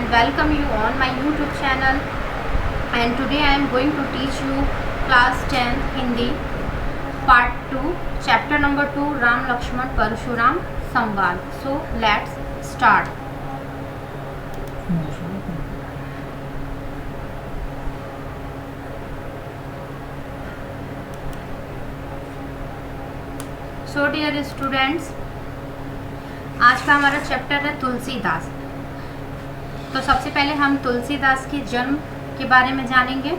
and welcome you on my YouTube channel. And today I am going to teach you class 10 Hindi part 2 chapter number 2 Ram Lakshman Parshuram Samvad. So let's start. So dear students, आज का हमारा chapter है तुलसीदास। तो सबसे पहले हम तुलसीदास के जन्म के बारे में जानेंगे।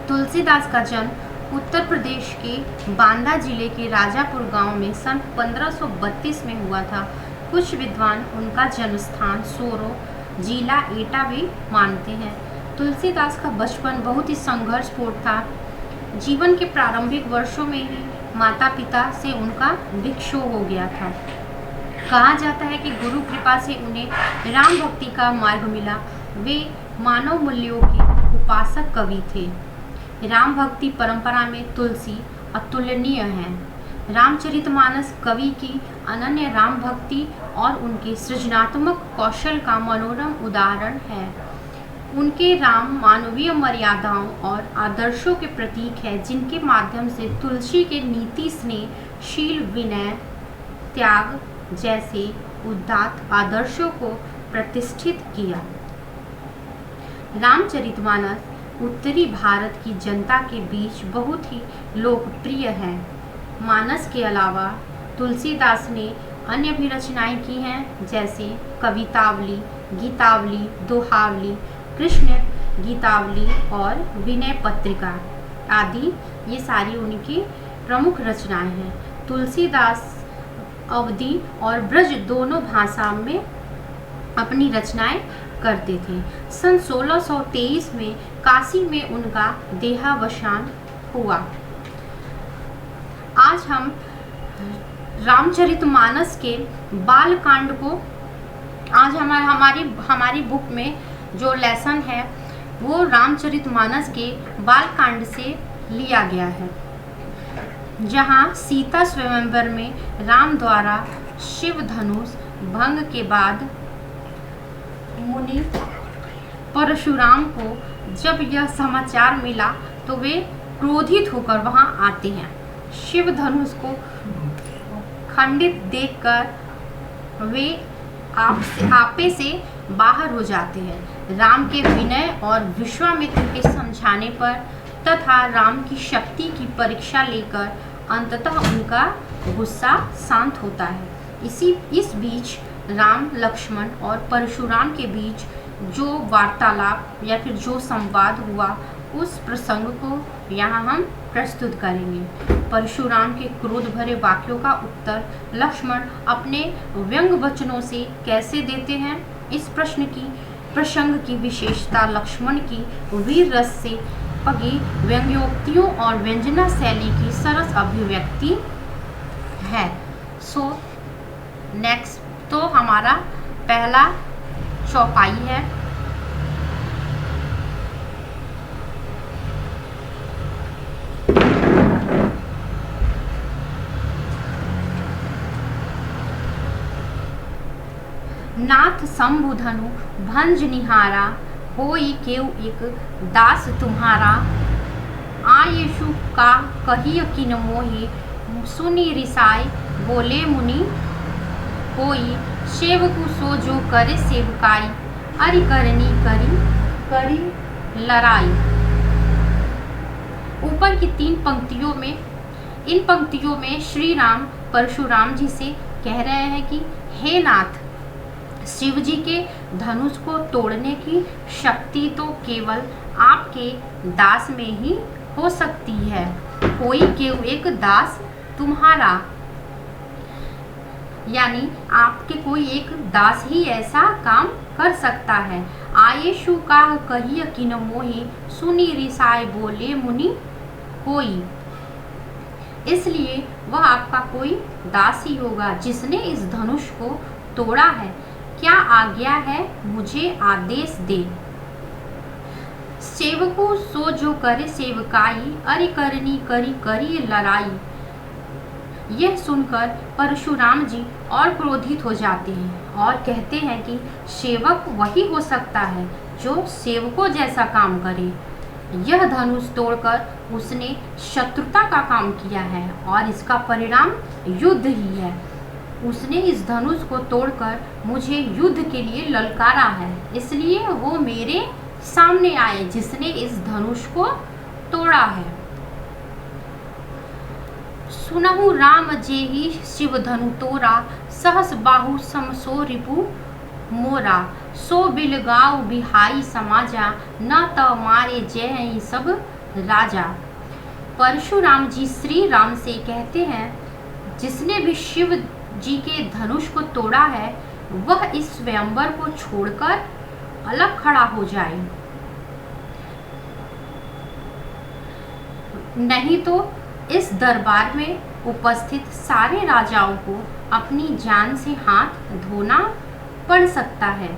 तुलसीदास का जन्म उत्तर प्रदेश के बांदा जिले के राजापुर गांव में सन 1532 में हुआ था। कुछ विद्वान उनका जन्म स्थान सोरो जिला एटा भी मानते हैं। तुलसीदास का बचपन बहुत ही संघर्षपूर्ण था। जीवन के प्रारंभिक वर्षों में ही माता पिता से उनका विक्षोभ हो गया था। कहा जाता है कि गुरु कृपा से उन्हें राम भक्ति का मार्ग मिला। वे मानव मूल्यों के उपासक कवि थे। राम भक्ति परंपरा में तुलसी अतुलनीय है। रामचरितमानस कवि की अनन्य राम भक्ति और उनके सृजनात्मक कौशल का मनोरम उदाहरण है। उनके राम मानवीय मर्यादाओं और आदर्शों के प्रतीक है, जिनके माध्यम से तुलसी के नीति स्नेह शील विनय त्याग जैसे उदात्त आदर्शों को प्रतिष्ठित किया। रामचरितमानस उत्तरी भारत की जनता के बीच बहुत ही लोकप्रिय है। मानस के अलावा तुलसीदास ने अन्य भी रचनाएं की हैं, जैसे कवितावली, गीतावली, दोहावली, कृष्ण गीतावली और विनय पत्रिका आदि। ये सारी उनकी प्रमुख रचनाएं हैं। तुलसीदास अवधी और ब्रज दोनों भाषा में अपनी रचनाएं करते थे। सन 1623 में काशी में उनका देहावसान हुआ। आज हम रामचरितमानस के बाल कांड को आज हमारी बुक में जो लेसन है वो रामचरितमानस के बाल कांड से लिया गया है, जहाँ सीता स्वयंवर में राम द्वारा शिव धनुष भंग के बाद मुनि परशुराम को जब यह समाचार मिला तो वे क्रोधित होकर वहां आते हैं। शिव धनुष को खंडित देखकर वे आपे से बाहर हो जाते हैं। राम के विनय और विश्वामित्र के समझाने पर तथा राम की शक्ति की परीक्षा लेकर अंततः उनका गुस्सा शांत होता है। इस बीच राम लक्ष्मण और परशुराम के बीच जो वार्तालाप या फिर जो संवाद हुआ, उस प्रसंग को यहाँ हम प्रस्तुत करेंगे। परशुराम के क्रोध भरे वाक्यों का उत्तर लक्ष्मण अपने व्यंग वचनों से कैसे देते हैं, इस प्रसंग की विशेषता लक्ष्मण की वीर रस से पगी व्यंग्योक्तियों और व्यंजना शैली की सरस अभिव्यक्ति है। सो नेक्स्ट तो हमारा पहला चौपाई है। नाथ शंभु धनु भंज निहारा, होई केउ एक दास तुम्हारा। आयेशु का कहिय किन मोहि, सुनी रिसाय बोले मुनि। कोई सेवकु सो जो करे सेवकाई, अरि करनी करी लड़ाई। ऊपर की इन पंक्तियों में श्री राम परशुराम जी से कह रहे हैं कि हे नाथ, शिव जी के धनुष को तोड़ने की शक्ति तो केवल आपके दास में ही हो सकती है। कोई केउ एक दास तुम्हारा, यानी आपके कोई एक दास ही ऐसा काम कर सकता है। आयेशु का कहिय किन मोहि, सुनी रिसाय बोले मुनि कोई। इसलिए वह आपका कोई दास ही होगा जिसने इस धनुष को तोड़ा है। क्या आज्ञा है मुझे आदेश दे। सेवको सो जो करे सेवकाई, अरि करनी करी लड़ाई। यह सुनकर परशुराम जी और क्रोधित हो जाते हैं और कहते हैं कि सेवक वही हो सकता है जो सेवकों जैसा काम करे। यह धनुष तोड़कर उसने शत्रुता का काम किया है और इसका परिणाम युद्ध ही है। उसने इस धनुष को तोड़कर मुझे युद्ध के लिए ललकारा है, इसलिए वो मेरे सामने आए जिसने इस धनुष को तोड़ा है। सुनहु राम जेहि शिव धनु तोरा, सहस बाहु सम सो रिपु मोरा। सो बिलगाव बिहाई समाजा, न त मारे जय सब राजा। परशुराम जी श्री राम से कहते हैं, जिसने भी शिव जी के धनुष को तोड़ा है वह इस स्वयंवर को छोड़कर अलग खड़ा हो जाए, नहीं तो इस दरबार में उपस्थित सारे राजाओं को अपनी जान से हाथ धोना पड़ सकता है।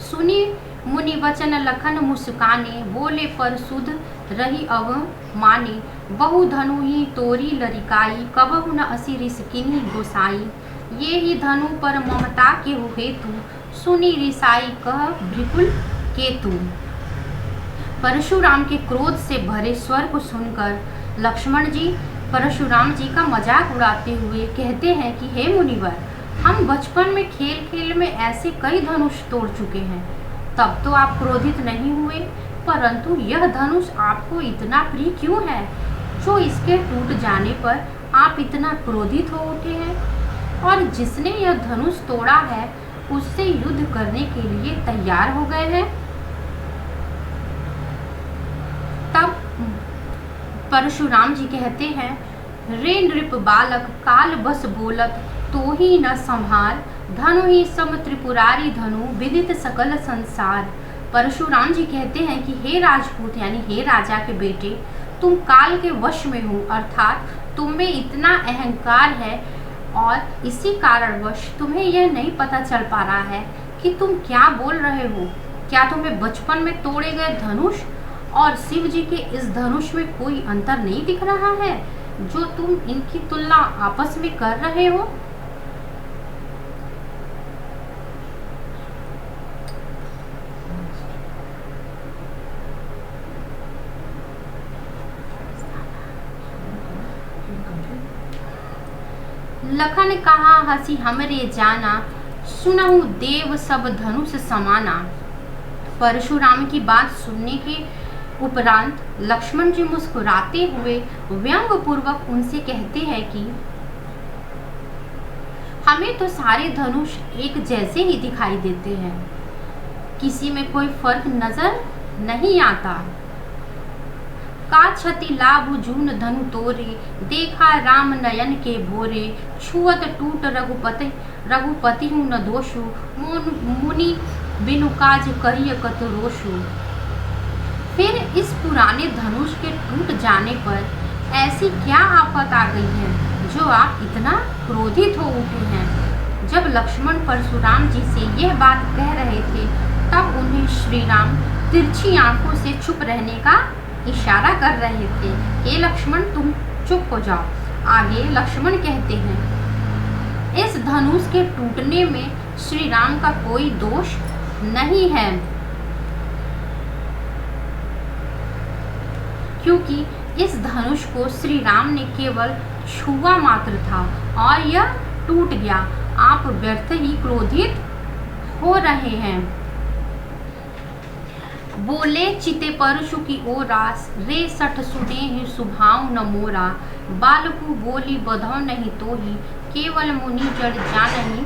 सुनी मुनि वचन लखन मुस्काने, बोले पर सुध रही अव माने। बहु धनु ही तोरी लरिकाई, कबहु न असी रिसकिनी गोसाई। ये ही धनु पर ममता के हेतु, सुनी रिसाई कह भृकुल केतु। परशुराम के क्रोध से भरे स्वर को सुनकर लक्ष्मण जी परशुराम जी का मजाक उड़ाते हुए कहते हैं कि हे मुनिवर, हम बचपन में खेल खेल में ऐसे कई धनुष तोड़ चुके हैं, तब तो आप क्रोधित नहीं हुए, परंतु यह धनुष आपको इतना प्रिय क्यों है जो इसके टूट जाने पर आप इतना क्रोधित हो उठे हैं और जिसने यह धनुष तोड़ा है उससे युद्ध करने के लिए तैयार हो गए हैं। तब परशुराम जी कहते हैं, रे नृप बालक काल बस बोलत, तो ही न संहार। धनु ही सम त्रिपुरारी धनु, विदित सकल संसार। परशुराम जी कहते हैं कि हे राजपूत यानी हे राजा के बेटे, तुम काल के वश में हो, अर्थात तुम में इतना अहंकार है और इसी कारणवश तुम्हें यह नहीं पता चल पा रहा है कि तुम क्या बोल रहे हो। क्या तुम्हें बचपन में तोड़े गए धनुष और शिव जी के इस धनुष में कोई अंतर नहीं दिख रहा है जो तुम इनकी तुलना आपस में कर रहे हो? लखन कहा हसी हमरे जाना, सुनहु देव सब धनुष समाना। परशुराम की बात सुनने के उपरांत लक्ष्मण जी मुस्कुराते हुए व्यंग पूर्वक उनसे कहते हैं कि हमें तो सारे धनुष एक जैसे ही दिखाई देते हैं, किसी में कोई फर्क नजर नहीं आता। का क्षति लाभ जून धनु तोरे, देखा राम नयन के भोरे। छुअत टूट रघुपति हूँ न दोषु, मुनि बिनु काज करिय कत रोषु। फिर इस पुराने धनुष के टूट जाने पर ऐसी क्या आफत आ गई है जो आप इतना क्रोधित हो उठे हैं? जब लक्ष्मण परशुराम जी से यह बात कह रहे थे तब उन्हें श्री राम तिरछी आंखों से चुप रहने का इशारा कर रहे थे। हे लक्ष्मण, तुम चुप हो जाओ। आगे लक्ष्मण कहते हैं, इस धनुष के टूटने में श्री राम का कोई दोष नहीं है, क्योंकि इस धनुष को श्री राम ने केवल छुआ मात्र था और यह टूट गया। आप व्यर्थ ही क्रोधित हो रहे हैं। बोले चिते परशु की ओरास, रे सठ सुने ही सुभाव न मोरा। बालकु बोली बधौ नहीं तोही, केवल मुनि जड़ जानहि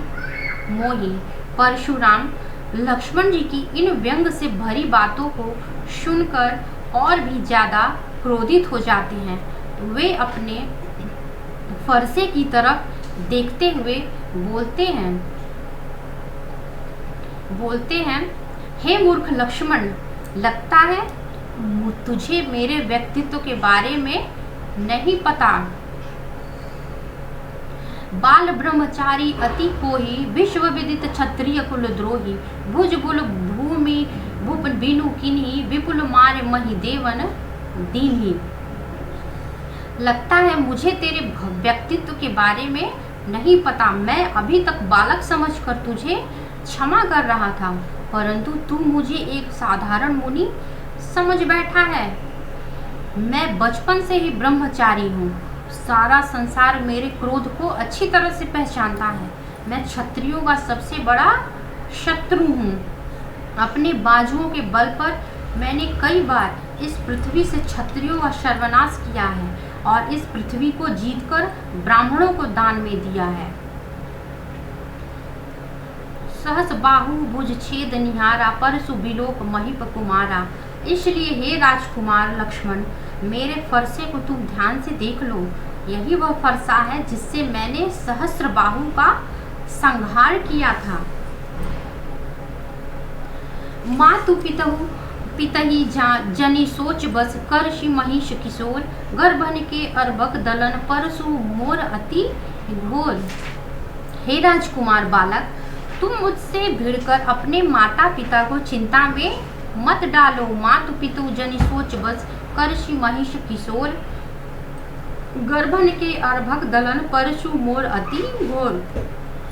मोही। परशुराम लक्ष्मण जी की इन व्यंग से भरी बातों को सुनकर और भी ज्यादा क्रोधित हो जाते हैं। वे अपने फरसे की तरफ देखते हुए बोलते हैं, हे मूर्ख लक्ष्मण, लगता है तुझे मेरे व्यक्तित्व के बारे में नहीं पता। बाल ब्रह्मचारी अति कोही, विश्व विदित क्षत्रिय कुल द्रोही। भुज बुल भूमि भूप बिनु किन्ही, विपुल मारे मही देवन दीन्ही। लगता है मुझे तेरे व्यक्तित्व के बारे में नहीं पता, मैं अभी तक बालक समझकर तुझे क्षमा कर रहा था, परंतु तू मुझे एक साधारण मुनि समझ बैठा है। मैं बचपन से ही ब्रह्मचारी हूँ। सारा संसार मेरे क्रोध को अच्छी तरह से पहचानता है। मैं क्षत्रियों का सबसे बड़ा शत्रु हूँ। अपने बाजुओं के बल पर मैंने कई बार इस पृथ्वी से क्षत्रियों का सर्वनाश किया है और इस पृथ्वी को जीतकर ब्राह्मणों को दान में दिया है। सहस बाहु भुज छेद निहारा, परसु बिलोक महिप कुमारा। इसलिए हे राजकुमार लक्ष्मण, मेरे फरसे को तुम ध्यान से देख लो। यही वह फरसा है जिससे मैंने सहस्र बाहु का संहार किया था। मातु पितहु पितही जनि सोच बस, करषि महिष किशोर। गर्भन के अर्बक दलन, परसु मोर अति घोर। हे राजकुमार बालक, तुम मुझसे भिड़कर अपने माता पिता को चिंता में मत डालो। मातु पितु जनि सोच बस, करषि महिष किशोर। गर्भन के अर्भक दलन, परशु मोर अति घोर।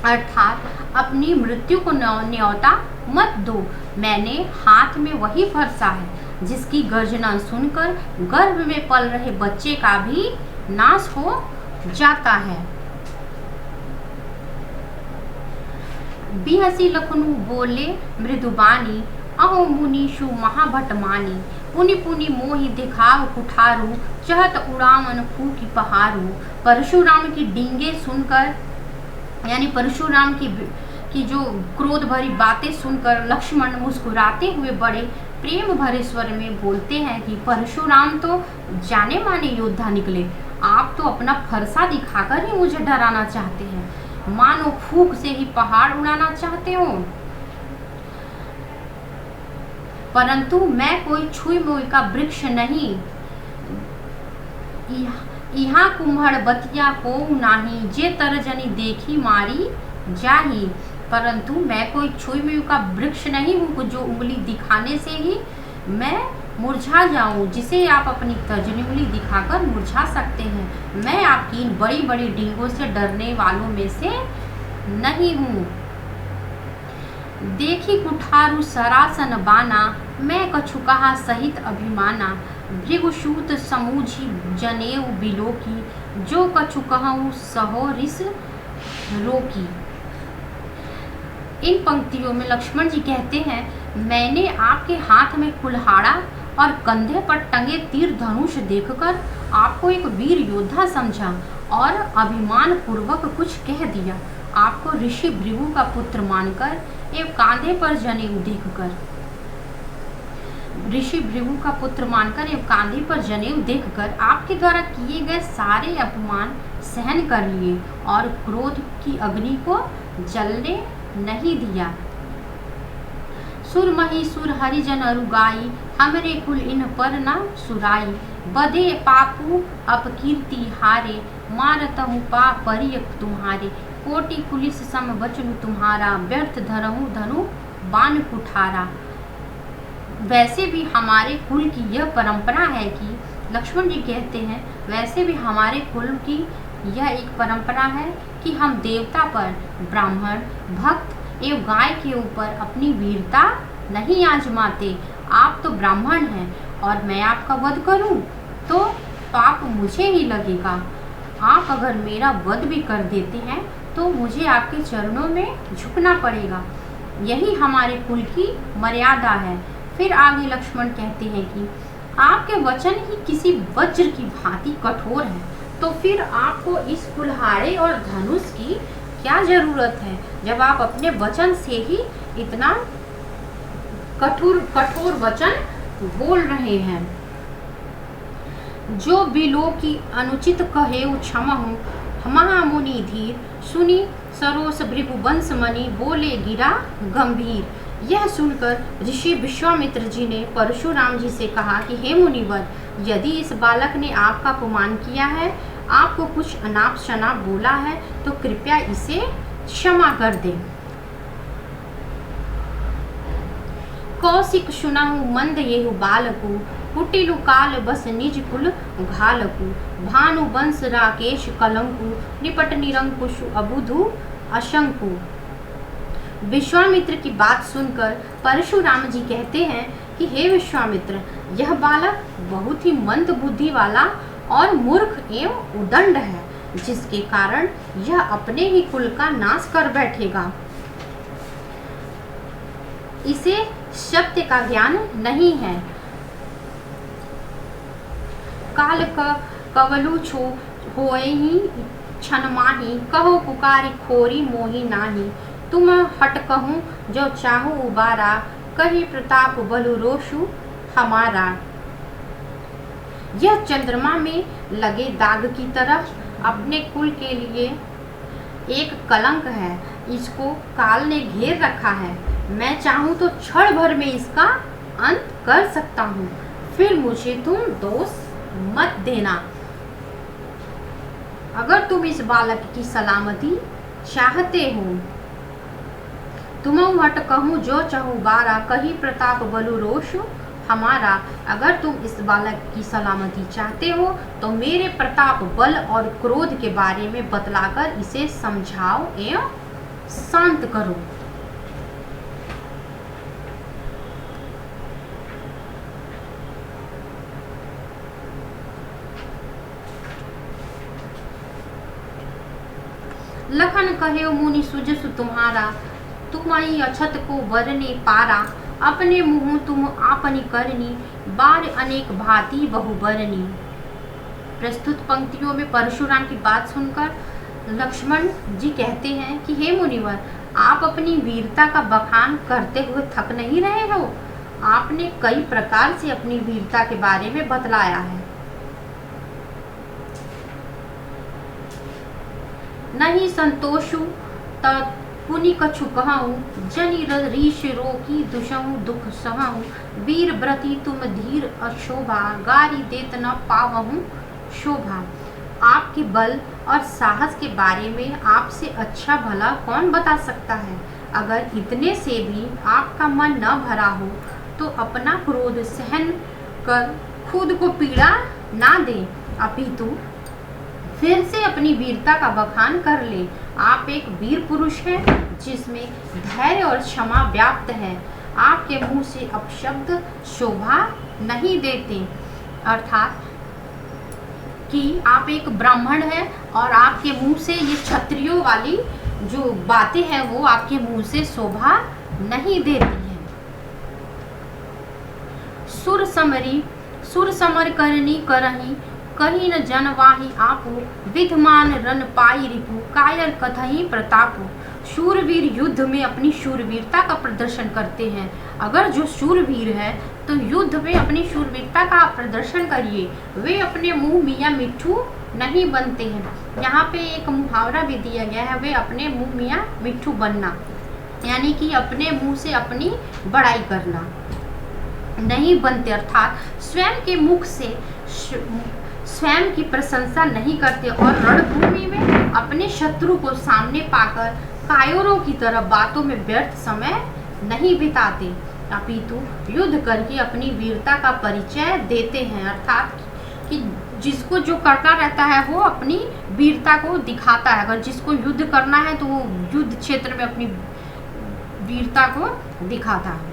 अर्थात अपनी मृत्यु को न्योता मत दो। मैंने हाथ में वही फरसा है जिसकी गर्जना सुनकर गर्भ में पल रहे बच्चे का भी नाश हो जाता है। बिहसी लखनऊ बोले मृदुबानी, अहो मुनीषु महाभटमानी। पुनि पुनि मोहि दिखाव कुठारू, चहत उड़ावन फूकी पहारू। परशुराम की डींगे सुनकर, यानी परशुराम की जो क्रोध भरी बातें सुनकर लक्ष्मण मुस्कुराते हुए बड़े प्रेम भरे स्वर में बोलते हैं कि परशुराम तो जाने माने योद्धा निकले। आप तो अपना फरसा दिखाकर ही मुझे डराना चाहते हैं, मानो फूंक से ही पहाड़ उड़ाना चाहते हो। परंतु मैं कोई छुई मुई का वृक्ष नहीं। यहाँ कुम्हड़ बतिया को नाही, जे तरजनी देखी मारी जाही। परंतु मैं कोई छुई मुई का वृक्ष नहीं हूँ जो उंगली दिखाने से ही मैं मुरझा जाऊं, जिसे आप अपनी तर्जनी उंगली दिखाकर मुरझा सकते हैं। मैं आपकी इन बड़ी बड़ी डींगों से डरने वालों में से नहीं हूँ। देखी कुठारू सरासन बाना, मैं कछु कहा सहित अभिमाना। भृगुसूत समूझी जनेऊ बिलोकी, जो कछु कहूँ सहो रिस रोकी। इन पंक्तियों में लक्ष्मण जी कहते हैं, मैंने आपके हाथ में कुल्हाड़ा और कंधे पर टंगे तीर धनुष देखकर आपको एक वीर योद्धा समझा और अभिमान पूर्वक कुछ कह दिया। आपको ऋषि भृगु का पुत्र मानकर एवं कांधे पर जनेऊ देखकर, ऋषि भृगु का पुत्र मानकर एवं कांधे पर जनेऊ देखकर आपके द्वारा किए गए सारे अपमान सहन कर लिए और क्रोध की अग्नि को जलने नहीं दिया। सुर मही सुर हरिजन अरुगाई, हमरे कुल इन पर न सुराई। बधे पापू अपकीर्ति हारे, मारतहु पा परियक तुम्हारे। कोटि पुलिस सम बचनु तुम्हारा, व्यर्थ धरहु धनु बाण कुठारा। वैसे भी हमारे कुल की यह परंपरा है कि, लक्ष्मण जी कहते हैं, वैसे भी हमारे कुल की यह एक परंपरा है कि हम देवता पर, ब्राह्मण, भक्त एवं गाय के ऊपर अपनी वीरता नहीं आजमाते। आप तो ब्राह्मण हैं और मैं आपका वध करूं तो पाप मुझे ही लगेगा। आप अगर मेरा वध भी कर देते हैं तो मुझे आपके चरणों में झुकना पड़ेगा। यही हमारे कुल की मर्यादा है। फिर आगे लक्ष्मण कहते हैं कि आपके वचन ही किसी वज्र की भांति कठोर है, तो फिर आपको इस कुल्हाड़े और धनुष की क्या जरूरत है, जब आप अपने वचन से ही इतना कठोर वचन बोल रहे हैं। जो बिलो की अनुचित कहेउ क्षमहु, महामुनि धीर। सुनी सरोस भृगुवंश मणि, बोले गिरा गंभीर। यह सुनकर ऋषि विश्वामित्र जी ने परशुराम जी से कहा कि हे मुनिवर, यदि इस बालक ने आपका अपमान किया है, आपको कुछ अनाप शनाप बोला है, तो कृपया इसे क्षमा कर दें। कौशिक सुनाहु मंद येहु बालकु, कुटिलु काल बस निज कुल घालकु, भानु वंश राकेश कलंकु, निपट निरंकुश अबुधु अशंकु। विश्वामित्र की बात सुनकर परशुराम जी कहते हैं कि हे विश्वामित्र, यह बालक बहुत ही मंद बुद्धि वाला और मूर्ख एवं उदंड है, जिसके कारण यह अपने ही कुल का नाश कर बैठेगा। इसे सत्य का ज्ञान नहीं है। काल कवलु छो होएहि छन माही, कहो पुकारी खोरी मोही नाही। तुम हट कहूँ जो चाहू उबारा, कही प्रताप बलु रोषु हमारा। यह चंद्रमा में लगे दाग की तरह अपने कुल के लिए एक कलंक है। इसको काल ने घेर रखा है। मैं चाहूँ तो क्षण भर में इसका अंत कर सकता हूँ, फिर मुझे तुम दोष मत देना। अगर तुम इस बालक की सलामती चाहते हो, तुम हट कहूँ जो चाहू बारा, कही प्रताप बलु रोष हमारा। अगर तुम इस बालक की सलामती चाहते हो तो मेरे प्रताप, बल और क्रोध के बारे में बतलाकर इसे समझाओ एवं शांत करो। लखन कहे मुनि सुजसु तुम्हारा, तुम्हारी अछत को वरने पारा। अपने मुँह तुम आपनी करनी, बार अनेक भांति बहुबरनी। प्रस्तुत पंक्तियों में परशुराम की बात सुनकर लक्ष्मण जी कहते हैं कि हे मुनिवर, आप अपनी वीरता का बखान करते हुए थक नहीं रहे हो। आपने कई प्रकार से अपनी वीरता के बारे में बतलाया है। नहीं संतोषु पुनि कछु कहूँ, जनि रीश रोकी दुषहु दुख सहूँ। वीर व्रती तुम धीर अशोभा, गारी देत न पावहूँ शोभा। आपके बल और साहस के बारे में आपसे अच्छा भला कौन बता सकता है। अगर इतने से भी आपका मन न भरा हो तो अपना क्रोध सहन कर खुद को पीड़ा ना दे, अपितु फिर से अपनी वीरता का बखान कर ले। आप एक वीर पुरुष हैं जिसमें धैर्य और क्षमा व्याप्त है। आपके मुंह से अपशब्द शोभा नहीं देते, अर्थात कि आप एक ब्राह्मण हैं और आपके मुंह से ये क्षत्रियों वाली जो बातें हैं वो आपके मुंह से शोभा नहीं देती हैं। सुर समर करनी करही, कहीं न जनवाही आपो। विधमान रन पाई रिपु, कायर कथही प्रतापो। शूरवीर युद्ध में अपनी शूरवीरता का प्रदर्शन करते हैं। अगर जो शूरवीर है तो युद्ध में अपनी शूरवीरता का प्रदर्शन करिए। वे अपने मुंह मियाँ मिट्ठू नहीं बनते हैं। यहाँ पे एक मुहावरा भी दिया गया है, वे अपने मुंह मियाँ मिट्ठू बनना, यानी कि अपने मुंह से अपनी बड़ाई करना नहीं बनते, अर्थात स्वयं के मुख से स्वयं की प्रशंसा नहीं करते और रणभूमि में अपने शत्रु को सामने पाकर कायरों की तरह बातों में व्यर्थ समय नहीं बिताते, अपितु युद्ध करके अपनी वीरता का परिचय देते हैं। अर्थात कि जिसको जो करना रहता है वो अपनी वीरता को दिखाता है। अगर जिसको युद्ध करना है तो वो युद्ध क्षेत्र में अपनी वीरता को दिखाता है।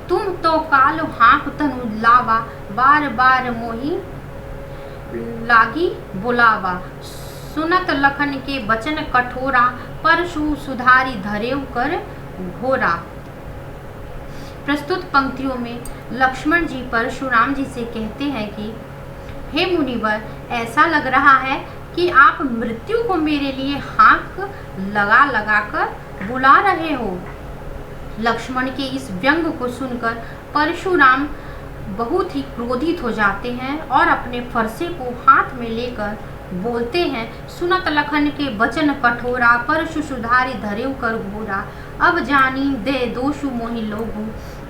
तुम तो काल हाँक तनु लावा, बार बार मोही लागी बुलावा। सुनत लखन के वचन कठोरा, परशु सुधारी धरेव कर घोरा। प्रस्तुत पंक्तियों में लक्ष्मण जी परशुराम जी से कहते हैं कि हे मुनिवर, ऐसा लग रहा है कि आप मृत्यु को मेरे लिए हाँक लगा लगा कर बुला रहे हो। लक्ष्मण के इस व्यंग को सुनकर परशुराम बहुत ही क्रोधित हो जाते हैं और अपने फरसे को हाथ में लेकर बोलते हैं, सुनत लखन के वचन कठोरा, परशु सुधारी धरेव कर घोरा। अब जानी दे दोषु मोहि लोगु,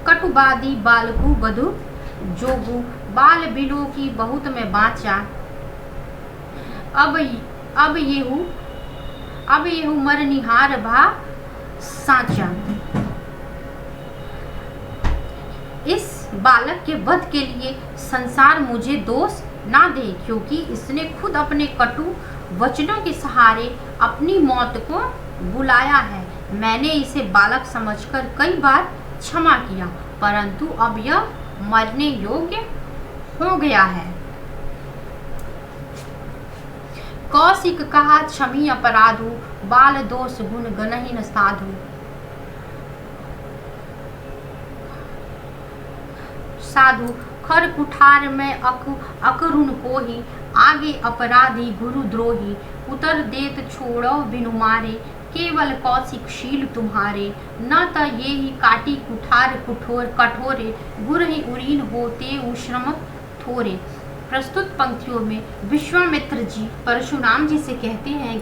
कटुबादी बालकु बधु जोगु। बाल बिलो की बहुत में बाँचा, अब येहू मरनिहार भा साचा। बालक के वध के लिए संसार मुझे दोष ना दे, क्योंकि इसने खुद अपने कटु वचनों के सहारे अपनी मौत को बुलाया है। मैंने इसे बालक समझकर कई बार क्षमा किया, परंतु अब यह मरने योग्य हो गया है। कौशिक कहा क्षमी अपराधु, बाल दोष गुण गणहीन साधु। साधु खर कुठार में अकरुण को ही, आगे अपराधी गुरु द्रोही। उतर देत छोड़ो बिनु मारे, केवल कौशिक शील तुम्हारे। न त ये ही काटी कुठार कठोरे, गुर ही उरीन होते उश्रम थोरे। प्रस्तुत पंक्तियों में विश्वामित्र जी परशुराम जी से कहते हैं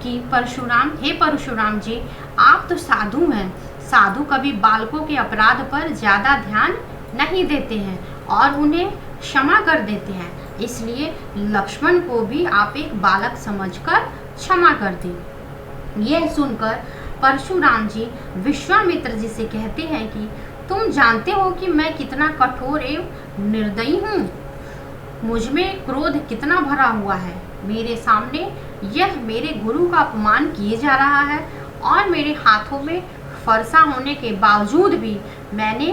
कि परशुराम, हे परशुराम जी, आप तो साधु हैं। साधु कभी बालकों के अपराध पर ज्यादा ध्यान नहीं देते हैं और उन्हें क्षमा कर देते हैं, इसलिए लक्ष्मण को भी आप एक बालक समझकर क्षमा कर दें। यह सुनकर परशुराम जी विश्वामित्र जी से कहते हैं कि तुम जानते हो कि मैं कितना कठोर एवं निर्दयी हूँ, मुझ में क्रोध कितना भरा हुआ है। मेरे सामने यह मेरे गुरु का अपमान किए जा रहा है और मेरे हाथों में फरसा होने के बावजूद भी मैंने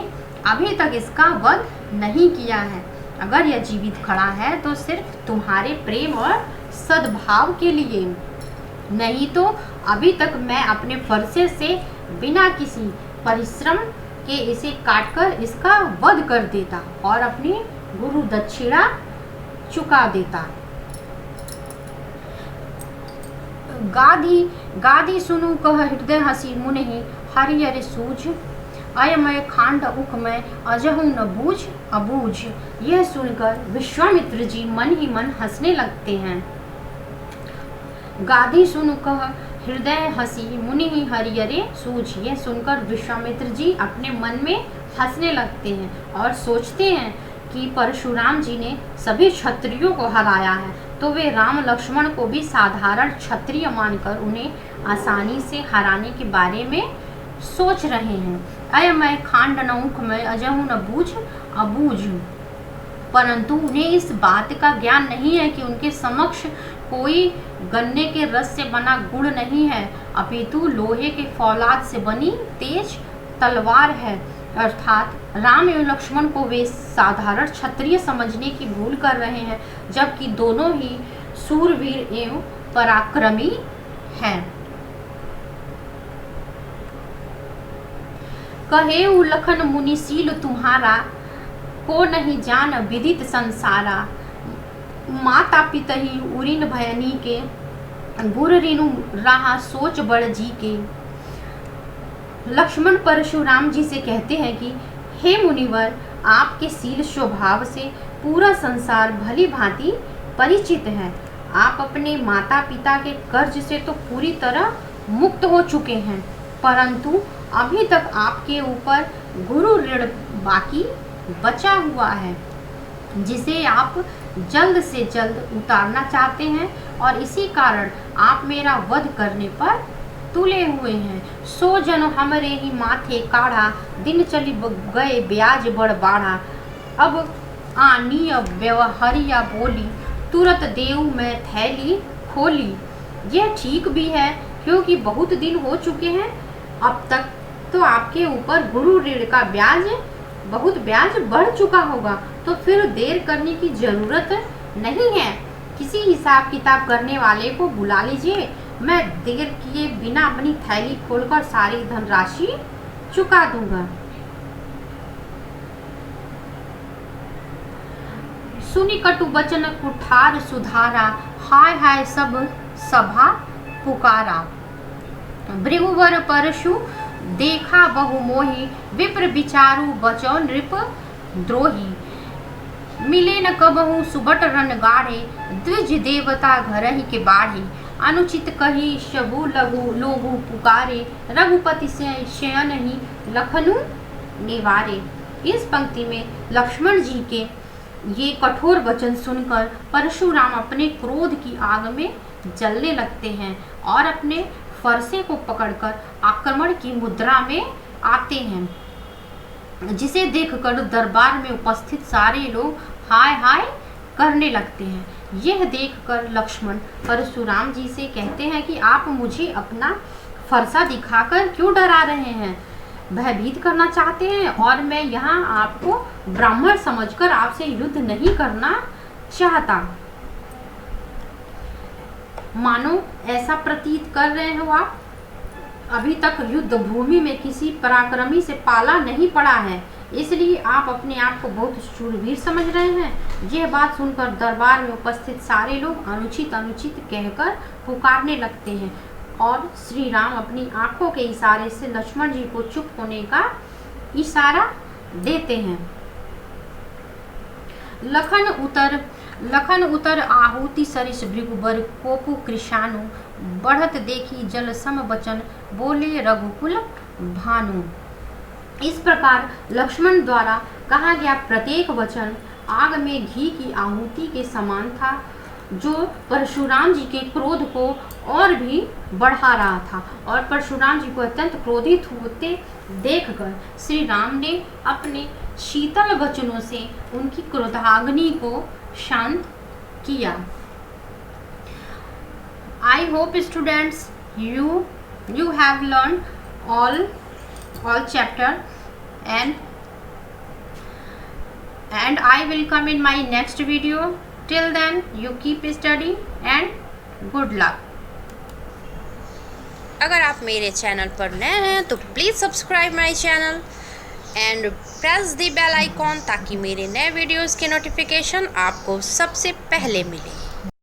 अभी तक इसका वध नहीं किया है। अगर यह जीवित खड़ा है तो सिर्फ तुम्हारे प्रेम और सद्भाव के लिए, नहीं तो अभी तक मैं अपने फरसे से बिना किसी परिश्रम के इसे काटकर इसका वध कर देता और अपनी गुरु दक्षिणा चुका देता। गादी सुनु कह हृदय हसी मुनि, हरियर सूझ अयमय खांड उख में अजहु न बूझ अबूझ। यह सुनकर विश्वामित्र जी मन ही मन हंसने लगते हैं। गादी सुनु कह हृदय हसी मुनि हरियरे सूझ। यह सुनकर विश्वामित्र जी अपने मन में हंसने लगते हैं और सोचते हैं कि परशुराम जी ने सभी क्षत्रियों को हराया है, तो वे राम लक्ष्मण को भी साधारण क्षत्रिय मानकर उन्हें आसानी से हराने के बारे में सोच रहे हैं। अयमय खांड नौख में अजहु न बूझ अबूझ। परंतु उन्हें इस बात का ज्ञान नहीं है कि उनके समक्ष कोई गन्ने के रस से बना गुड़ नहीं है, अपितु लोहे के फौलाद से बनी तेज तलवार है। अर्थात राम एवं लक्ष्मण को वे साधारण क्षत्रिय समझने की भूल कर रहे हैं, जबकि दोनों ही सूरवीर एवं पराक्रमी हैं। कहे लखन मुनिशील तुम्हारा, को नहीं जान विदित संसारा। माता पिता ही उरिन भयनी के, गुर रिनु रहा सोच बड़ जी के। लक्ष्मण परशुराम जी से कहते हैं कि हे मुनिवर, आपके शील स्वभाव से पूरा संसार भली भांति परिचित है। आप अपने माता पिता के कर्ज से तो पूरी तरह मुक्त हो चुके हैं, परंतु अभी तक आपके ऊपर गुरु ऋण बाकी बचा हुआ है, जिसे आप जल्द से जल्द उतारना चाहते हैं और इसी कारण आप मेरा वध करने पर तुले हुए हैं। सो जन हमरे ही माथे काढ़ा, दिन चली गए ब्याज बड़ बाढ़ा। अब आनी व्यवहारिया बोली, तुरंत देव में थैली खोली। यह ठीक भी है, क्योंकि बहुत दिन हो चुके हैं, अब तक तो आपके ऊपर गुरु ऋण का बहुत ब्याज बढ़ चुका होगा, तो फिर देर करने की जरूरत नहीं है। किसी हिसाब किताब करने वाले को बुला लीजिए, मैं देर किए बिना अपनी थैली खोलकर सारी धनराशि चुका दूंगा। सुनी कटु वचन कुठार सुधारा, हाय हाय सब सभा पुकारा। भृगुवर परशु देखा बहु मोही, विप्र विचारु बचौ नृप द्रोही। मिले न कबहु सुबट रन गाढ़े, द्विज देवता घर ही के बाढ़े। अनुचित कही शबु लघु लोगु पुकारे, रघुपति से शयन ही लखनु निवारे। इस पंक्ति में लक्ष्मण जी के ये कठोर वचन सुनकर परशुराम अपने क्रोध की आग में जलने लगते हैं और अपने फरसे को पकड़कर आक्रमण की मुद्रा में आते हैं। जिसे देखकर दरबार में उपस्थित सारे लोग हाय हाय करने लगते हैं। यह देखकर लक्ष्मण परशुराम जी से कहते हैं कि आप मुझे अपना फरसा दिखाकर क्यों डरा रहे हैं? भयभीत करना चाहते हैं? और मैं यहाँ आपको ब्राह्मण समझकर आपसे युद्ध नहीं करना चाहता। मानो ऐसा प्रतीत कर रहे हो आप अभी तक युद्ध भूमि में किसी पराक्रमी से पाला नहीं पड़ा है, इसलिए आप अपने आप को बहुत शूरवीर समझ रहे हैं। यह बात सुनकर दरबार में उपस्थित सारे लोग अनुचित अनुचित कहकर पुकारने लगते हैं और श्री राम अपनी आंखों के इशारे से लक्ष्मण जी को चुप होने का इशारा देते हैं। लखन उतर आहुति सरिस भृगुबर कोपु कृषाणु बढ़त देखी जल सम बचन बोले रघुकुल भानु। इस प्रकार लक्ष्मण द्वारा कहा गया प्रत्येक वचन आग में घी की आहुति के समान था, जो परशुराम जी के क्रोध को और भी बढ़ा रहा था। और परशुराम जी को अत्यंत क्रोधित होते देखकर श्री राम ने अपने शीतल वचनों से उनकी क्रोधाग्नि को शांत किया। I hope students you have learned all chapter and I will come in my next video. Till then you keep studying and good luck. अगर आप मेरे चैनल पर नए हैं तो please subscribe my channel and press the bell icon ताकि मेरे नए वीडियोस के नोटिफिकेशन आपको सबसे पहले मिले।